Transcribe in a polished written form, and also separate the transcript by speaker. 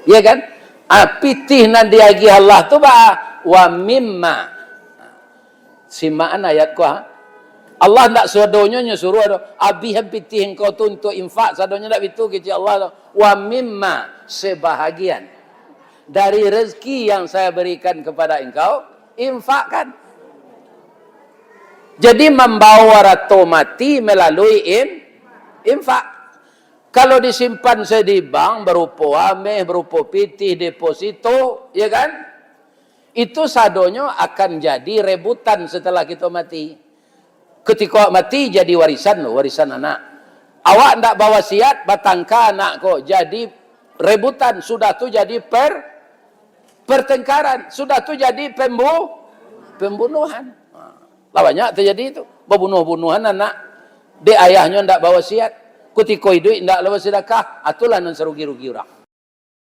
Speaker 1: Ya kan? Pitih nan diagi Allah tu ba wa mimma. Simaan ayat ku ha. Allah ndak sedonya nyuruh abi pitih engkau tu untuk infak sadonya ndak itu kecil Allah wa mimma sebahagian dari rezeki yang saya berikan kepada engkau infakkan. Jadi membawa ratu mati melalui infak. Kalau disimpan saya di bank berupa ameh, berupa pitih, deposito, ya kan? Itu sadonya akan jadi rebutan setelah kita mati. Ketika mati jadi warisan anak. Awak ndak bawa siat batangka anak kok jadi rebutan, sudah tu jadi pertengkaran, sudah tu jadi pembunuhan. Banyak terjadi itu, berbunuh-bunuhan anak. Ayahnya ndak bawa siat. Ketika hidup ndak bawa sedekah, atulah nan serugi-rugi orang.